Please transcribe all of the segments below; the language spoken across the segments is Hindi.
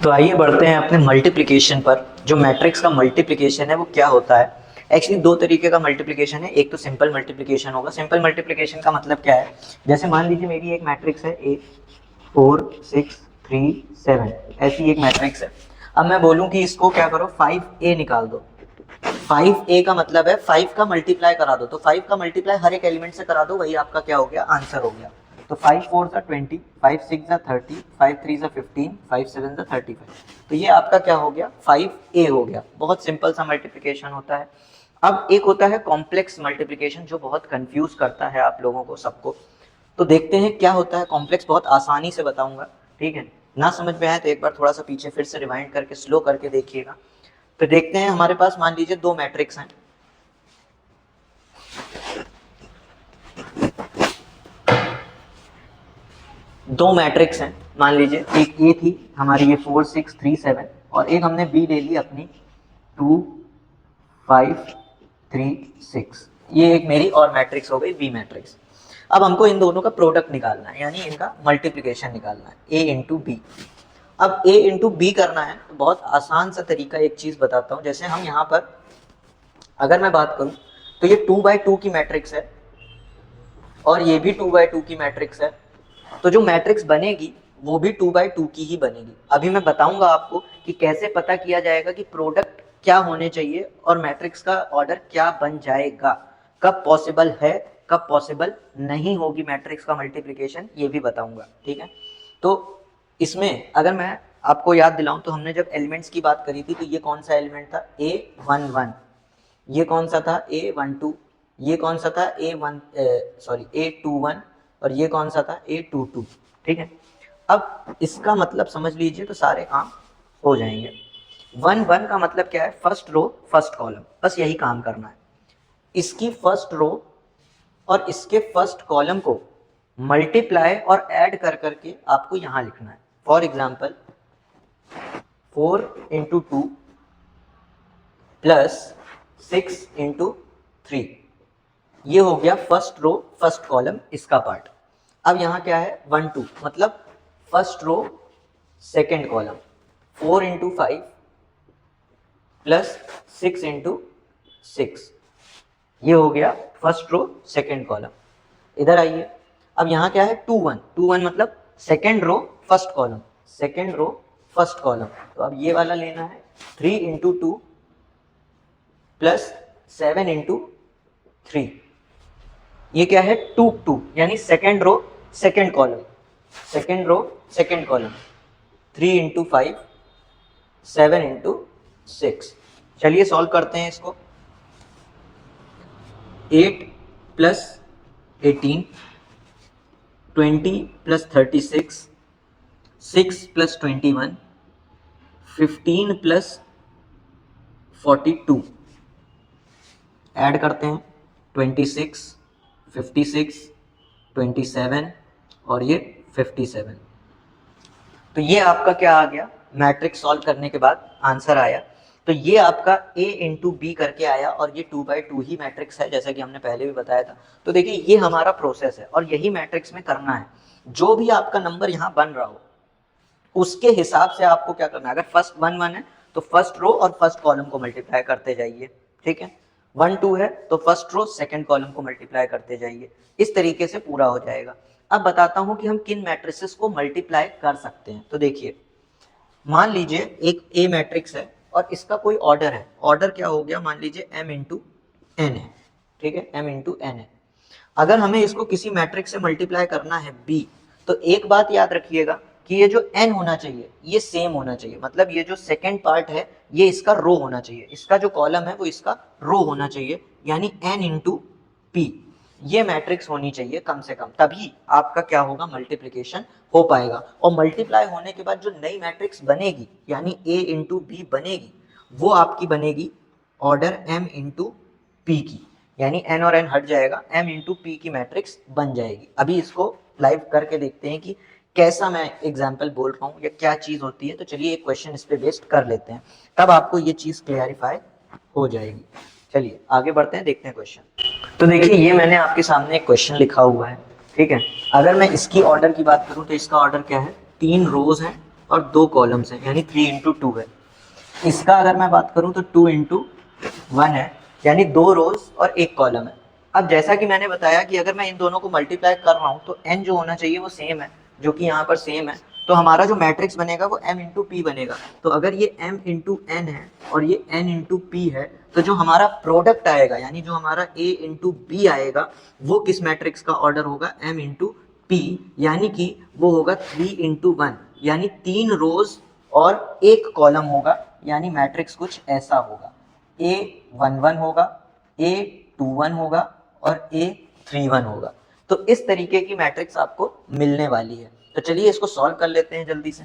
तो आइए बढ़ते हैं अपने मल्टीप्लिकेशन पर। जो मैट्रिक्स का मल्टीप्लिकेशन है वो क्या होता है। एक्चुअली दो तरीके का मल्टीप्लिकेशन है। एक तो सिंपल मल्टीप्लिकेशन होगा। सिंपल मल्टीप्लिकेशन का मतलब क्या है, जैसे मान लीजिए मेरी एक मैट्रिक्स है ए 4 6 3 7, ऐसी एक मैट्रिक्स है। अब मैं बोलूं कि इसको क्या करो 5a निकाल दो। 5a का मतलब है 5 का मल्टीप्लाई करा दो, तो 5 का मल्टीप्लाई हर एक एलिमेंट से करा दो, वही आपका क्या हो गया, आंसर हो गया। तो 5 4 20, 5 6 30, 5 3 15, 5 7 35। तो ये आपका क्या हो गया, 5a हो गया। बहुत सिंपल सा मल्टीप्लिकेशन होता है। अब एक होता है कॉम्प्लेक्स मल्टीप्लिकेशन, जो बहुत कंफ्यूज करता है आप लोगों को, सबको। तो देखते हैं क्या होता है कॉम्प्लेक्स, बहुत आसानी से बताऊंगा, ठीक है। ना समझ में आए तो एक बार थोड़ा सा पीछे फिर से रिवाइंड करके स्लो करके देखिएगा। तो देखते हैं, हमारे पास मान लीजिए दो मैट्रिक्स हैं। दो मैट्रिक्स हैं, मान लीजिए एक ए थी हमारी ये 4 6 3 7, और एक हमने बी ले ली अपनी 2 5 3 6। ये एक मेरी और मैट्रिक्स हो गई बी मैट्रिक्स। अब हमको इन दोनों का प्रोडक्ट निकालना है, यानी इनका मल्टीप्लिकेशन निकालना है, ए इंटू बी। अब a इंटू बी करना है तो बहुत आसान सा तरीका एक चीज बताता हूँ। जैसे हम यहाँ पर अगर मैं बात करूँ तो ये 2x2 की मैट्रिक्स है और ये भी 2x2 की मैट्रिक्स है। तो जो मैट्रिक्स बनेगी वो भी 2x2 की ही बनेगी। अभी मैं बताऊंगा आपको कि कैसे पता किया जाएगा कि प्रोडक्ट क्या होने चाहिए और मैट्रिक्स का ऑर्डर क्या बन जाएगा, कब पॉसिबल है कब पॉसिबल नहीं होगी मैट्रिक्स का मल्टीप्लिकेशन, ये भी बताऊंगा, ठीक है। तो इसमें अगर मैं आपको याद दिलाऊं तो हमने जब एलिमेंट्स की बात करी थी तो ये कौन सा एलिमेंट था, A11, ये कौन सा था A12, ये कौन सा था A21, और ये कौन सा था A22, ठीक है। अब इसका मतलब समझ लीजिए तो सारे काम हो जाएंगे। 1 1 का मतलब क्या है, फर्स्ट रो फर्स्ट कॉलम, बस यही काम करना है। इसकी फर्स्ट रो और इसके फर्स्ट कॉलम को मल्टीप्लाई और ऐड कर करके आपको यहां लिखना है। For example 4 into 2 plus 6 into 3, ये हो गया फर्स्ट रो फर्स्ट कॉलम, इसका पार्ट। अब यहाँ क्या है 1 2, मतलब first row second column, 4 into 5 plus 6 into 6, ये हो गया फर्स्ट रो सेकेंड कॉलम। इधर आइए, अब यहाँ क्या है 2 1, 2 1 मतलब second row first column, second row first column. तो अब ये वाला लेना है 3 इंटू 2 प्लस 7 इंटू 3, ये क्या है 2 2, यानी second row second column, second row second column, 3 into 5 7 into 6। चलिए सॉल्व करते हैं इसको। 8 plus 18, 20 plus 36, 6 plus 21, 15 plus 42, add करते हैं 26 56 27 और ये 57। तो ये आपका क्या आ गया, मैट्रिक्स सॉल्व करने के बाद आंसर आया। तो ये आपका a इंटू बी करके आया और ये 2x2 ही मैट्रिक्स है, जैसा कि हमने पहले भी बताया था। तो देखिए ये हमारा प्रोसेस है और यही मैट्रिक्स में करना है। जो भी आपका नंबर यहाँ बन रहा हो उसके हिसाब से आपको क्या करना है। अगर फर्स्ट 1 1 है तो फर्स्ट रो और फर्स्ट कॉलम को मल्टीप्लाई करते जाइए, ठीक है। 1 2 है तो फर्स्ट रो सेकेंड कॉलम को मल्टीप्लाई करते जाइए, इस तरीके से पूरा हो जाएगा। अब बताता हूं कि हम किन मैट्रिसेस को मल्टीप्लाई कर सकते हैं। तो देखिए, मान लीजिए एक ए मैट्रिक्स है और इसका कोई ऑर्डर है। ऑर्डर क्या हो गया, मान लीजिए m इंटू एन है, ठीक है, m इंटू एन है। अगर हमें इसको किसी मैट्रिक्स से मल्टीप्लाई करना है b, तो एक बात याद रखिएगा कि ये जो n होना चाहिए ये सेम होना चाहिए। मतलब ये जो सेकेंड पार्ट है ये इसका रो होना चाहिए, इसका जो कॉलम है वो इसका रो होना चाहिए, यानी n इंटू पी ये मैट्रिक्स होनी चाहिए कम से कम, तभी आपका क्या होगा, मल्टीप्लिकेशन हो पाएगा। और मल्टीप्लाई होने के बाद जो नई मैट्रिक्स बनेगी यानी a इंटू बी बनेगी, वो आपकी बनेगी ऑर्डर m इंटू पी की, यानी n और n हट जाएगा, m इंटू पी की मैट्रिक्स बन जाएगी। अभी इसको लाइव करके देखते हैं कि कैसा मैं एग्जाम्पल बोल रहा हूँ या क्या चीज होती है। तो चलिए एक क्वेश्चन इस पे बेस्ड कर लेते हैं, तब आपको ये चीज क्लियरिफाई हो जाएगी। चलिए आगे बढ़ते हैं, देखते हैं क्वेश्चन। तो देखिए ये मैंने आपके सामने एक क्वेश्चन लिखा हुआ है, ठीक है। अगर मैं इसकी ऑर्डर की बात करूं तो इसका ऑर्डर क्या है, 3 रोज हैं और 2 कॉलम्स हैं, यानी 3 इंटू 2 है। इसका अगर मैं बात करूं तो 2 इंटू 1 है, यानी 2 रोज और 1 कॉलम है। अब जैसा कि मैंने बताया कि अगर मैं इन दोनों को मल्टीप्लाई कर रहा हूं तो n जो होना चाहिए वो सेम है, जो कि यहाँ पर सेम है। तो हमारा जो मैट्रिक्स बनेगा वो m इंटू पी बनेगा। तो अगर ये m इंटू एन है और ये n इंटू पी है, तो जो हमारा प्रोडक्ट आएगा, यानी जो हमारा a इंटू बी आएगा, वो किस मैट्रिक्स का ऑर्डर होगा? m इंटू पी, यानी कि वो होगा 3 इंटू 1, यानी 3 रोज और 1 कॉलम होगा। यानी मैट्रिक्स कुछ ऐसा होगा, A11 होगा, A21 होगा और A31 होगा। तो इस तरीके की मैट्रिक्स आपको मिलने वाली है। तो चलिए इसको सॉल्व कर लेते हैं जल्दी से।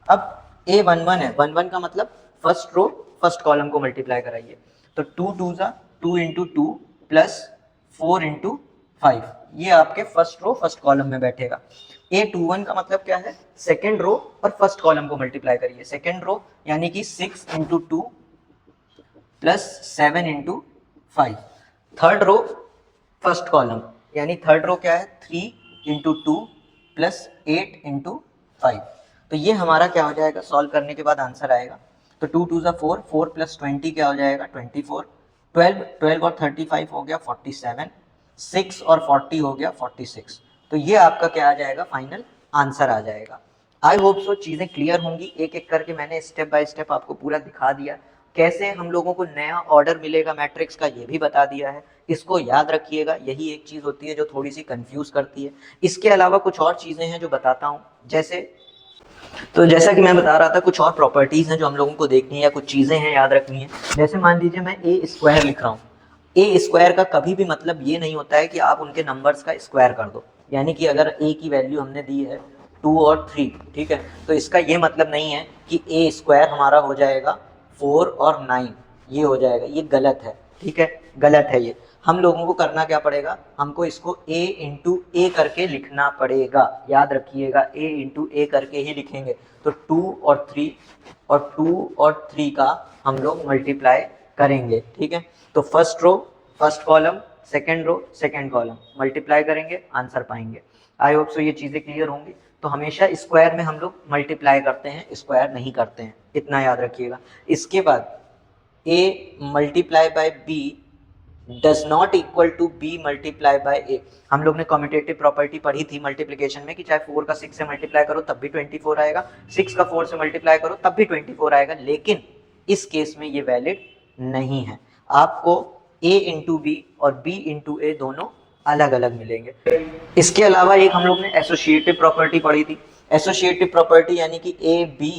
अब A11 है, 11 का मतलब फर्स्ट रो फर्स्ट कॉलम को मल्टीप्लाई कराइए। तो 2 2 जा 2 इंटू 2 प्लस 4 इंटू 5, ये आपके फर्स्ट रो फर्स्ट कॉलम में बैठेगा। A21 का मतलब क्या है? सेकेंड रो और फर्स्ट कॉलम को मल्टीप्लाई करिए। सेकेंड रो यानी कि 6 into 2 plus 7 into 5। Third row first column, यानी थर्ड रो क्या है? 3 इंटू 2 प्लस 8 इंटू 5। तो ये हमारा क्या हो जाएगा? सॉल्व करने के बाद आंसर आएगा। तो 2 2 4, 4 प्लस 20 क्या हो जाएगा? 24। 12 और 35 हो गया 47, 6 और 40 हो गया 46। तो ये आपका क्या आ जाएगा? फाइनल आंसर आ जाएगा। आई होप सो चीज़ें क्लियर होंगी। एक एक करके मैंने स्टेप बाय स्टेप आपको पूरा दिखा दिया, कैसे हम लोगों को नया ऑर्डर मिलेगा मैट्रिक्स का, ये भी बता दिया है। इसको याद रखिएगा, यही एक चीज़ होती है जो थोड़ी सी कंफ्यूज करती है। इसके अलावा कुछ और चीज़ें हैं जो बताता हूँ, जैसा कि मैं बता रहा था, कुछ और प्रॉपर्टीज़ हैं जो हम लोगों को देखनी है, या कुछ चीज़ें हैं याद रखनी है। जैसे मान लीजिए मैं ए स्क्वायर लिख रहा हूँ। ए स्क्वायर का कभी भी मतलब ये नहीं होता है कि आप उनके नंबर्स का स्क्वायर कर दो। यानी कि अगर ए की वैल्यू हमने दी है 2 और 3, ठीक है, तो इसका ये मतलब नहीं है कि ए स्क्वायर हमारा हो जाएगा 4 और 9, ये हो जाएगा। ये गलत है, ठीक है, गलत है ये। हम लोगों को करना क्या पड़ेगा? हमको इसको a इंटू ए करके लिखना पड़ेगा। याद रखिएगा, a इंटू ए करके ही लिखेंगे। तो 2 और 3 और 2 और 3 का हम लोग मल्टीप्लाई करेंगे, ठीक है। तो first row first column, second row second column, multiply करेंगे, आंसर पाएंगे। आई होप सो ये चीज़ें क्लियर होंगी। तो हमेशा स्क्वायर में हम लोग मल्टीप्लाई करते हैं, स्क्वायर नहीं करते हैं, इतना याद रखिएगा। इसके बाद a multiply by b does not equal to b multiply by a। हम लोग ने कम्यूटेटिव प्रॉपर्टी पढ़ी थी मल्टीप्लिकेशन में कि चाहे 4 का 6 से मल्टीप्लाई करो तब भी 24 आएगा, 6 का 4 से मल्टीप्लाई करो तब भी 24 आएगा। लेकिन इस केस में ये वैलिड नहीं है। आपको a इंटू बी और b इंटू ए दोनों अलग अलग मिलेंगे। इसके अलावा एक हम लोग ने एसोसिएटिव प्रॉपर्टी पढ़ी थी। एसोसिएटिव प्रॉपर्टी यानी कि a b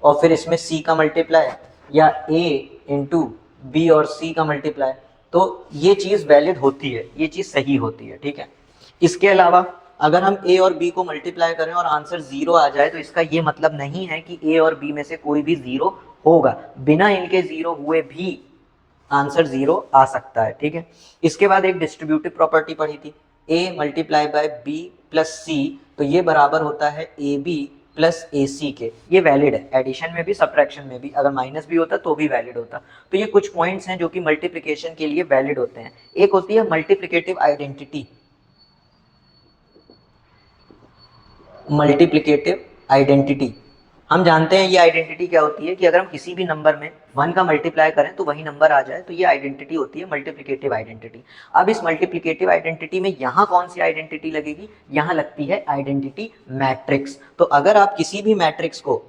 और फिर इसमें c का मल्टीप्लाई, या a इंटू बी और c का मल्टीप्लाई, तो ये चीज़ वैलिड होती है, ये चीज़ सही होती है, ठीक है। इसके अलावा अगर हम a और b को मल्टीप्लाई करें और आंसर 0 आ जाए, तो इसका ये मतलब नहीं है कि a और b में से कोई भी 0 होगा। बिना इनके 0 हुए भी आंसर 0 आ सकता है, ठीक है। इसके बाद एक डिस्ट्रीब्यूटिव प्रॉपर्टी पढ़ी थी, a multiply by b plus c, तो ये बराबर होता है ए बी प्लस ए सी के। ये वैलिड है, एडिशन में भी सब्ट्रैक्शन में भी। अगर माइनस भी होता तो भी वैलिड होता। तो ये कुछ पॉइंट्स हैं जो कि मल्टीप्लिकेशन के लिए वैलिड होते हैं। एक होती है मल्टीप्लिकेटिव आइडेंटिटी, मल्टीप्लिकेटिव आइडेंटिटी हम जानते हैं ये आइडेंटिटी क्या होती है कि अगर हम किसी भी नंबर में 1 का मल्टीप्लाई करें तो वही नंबर आ जाए, तो ये आइडेंटिटी होती है मल्टीप्लिकेटिव आइडेंटिटी। अब इस मल्टीप्लिकेटिव आइडेंटिटी में यहाँ कौन सी आइडेंटिटी लगेगी? यहाँ लगती है आइडेंटिटी मैट्रिक्स। तो अगर आप किसी भी मैट्रिक्स को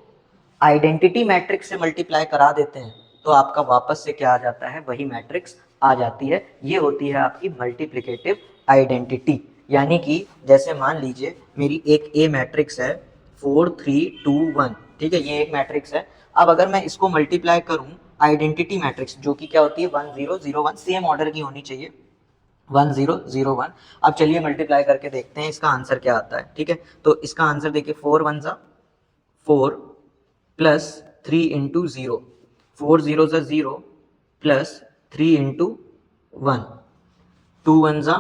आइडेंटिटी मैट्रिक्स से मल्टीप्लाई करा देते हैं तो आपका वापस से क्या आ जाता है? वही मैट्रिक्स आ जाती है। ये होती है आपकी मल्टीप्लिकेटिव आइडेंटिटी। यानी कि जैसे मान लीजिए मेरी एक ए मैट्रिक्स है 4 3 2 1, ठीक है, ये एक मैट्रिक्स है। अब अगर मैं इसको मल्टीप्लाई करूं आइडेंटिटी मैट्रिक्स, जो कि क्या होती है 1 0 0 1, सेम ऑर्डर की होनी चाहिए, 1 0 0 1। अब चलिए मल्टीप्लाई करके देखते हैं इसका आंसर क्या आता है, ठीक है। तो इसका आंसर देखिए 4 1 ज़ा 4 प्लस 3 इंटू 0, 4 0 ज़ा 0 प्लस 3 इंटू 1, 2 1 ज़ा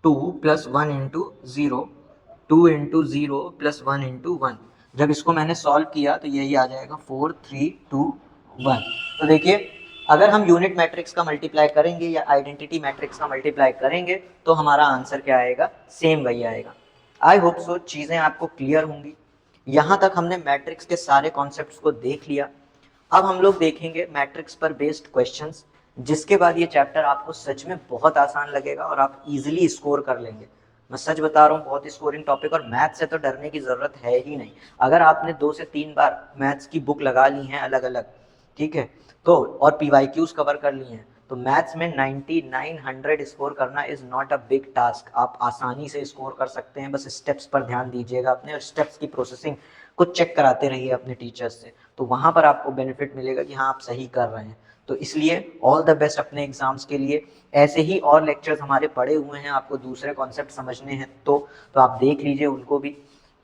2 plus 1 into 0, 2 into 0 plus 1 into 1। जब इसको मैंने सॉल्व किया तो यही आ जाएगा 4 3 2 1। तो देखिए अगर हम यूनिट मैट्रिक्स का मल्टीप्लाई करेंगे या आइडेंटिटी मैट्रिक्स का मल्टीप्लाई करेंगे तो हमारा आंसर क्या आएगा? सेम वही आएगा। आई होप सो चीज़ें आपको क्लियर होंगी। यहाँ तक हमने मैट्रिक्स के सारे कॉन्सेप्ट्स को देख लिया। अब हम लोग देखेंगे मैट्रिक्स पर बेस्ड क्वेश्चंस, जिसके बाद ये चैप्टर आपको सच में बहुत आसान लगेगा और आप इजीली स्कोर कर लेंगे। मैं सच बता रहा हूँ, बहुत स्कोरिंग टॉपिक, और मैथ से तो डरने की जरूरत है ही नहीं। अगर आपने 2 से 3 बार मैथ्स की बुक लगा ली है अलग अलग, ठीक है, तो और पीवाईक्यूज कवर कर लिए हैं, तो मैथ्स में 9900 स्कोर करना is not a big task. आप आसानी से स्कोर कर सकते हैं, बस स्टेप्स पर ध्यान दीजिएगा अपने, और स्टेप्स की प्रोसेसिंग को चेक कराते रहिए अपने टीचर्स से, तो वहाँ पर आपको बेनिफिट मिलेगा कि हाँ आप सही कर रहे हैं। तो इसलिए ऑल द बेस्ट अपने एग्जाम्स के लिए। ऐसे ही और लेक्चर्स हमारे पड़े हुए हैं, आपको दूसरे कॉन्सेप्ट समझने हैं तो आप देख लीजिए उनको भी।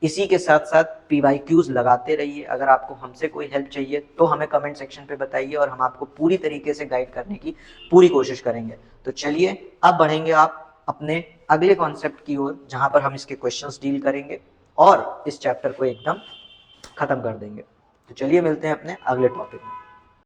इसी के साथ साथ पीवाईक्यूज लगाते रहिए। अगर आपको हमसे कोई हेल्प चाहिए तो हमें कमेंट सेक्शन पे बताइए, और हम आपको पूरी तरीके से गाइड करने की पूरी कोशिश करेंगे। तो चलिए अब बढ़ेंगे आप अपने अगले कॉन्सेप्ट की ओर, जहां पर हम इसके क्वेश्चंस डील करेंगे और इस चैप्टर को एकदम खत्म कर देंगे। तो चलिए मिलते हैं अपने अगले टॉपिक में।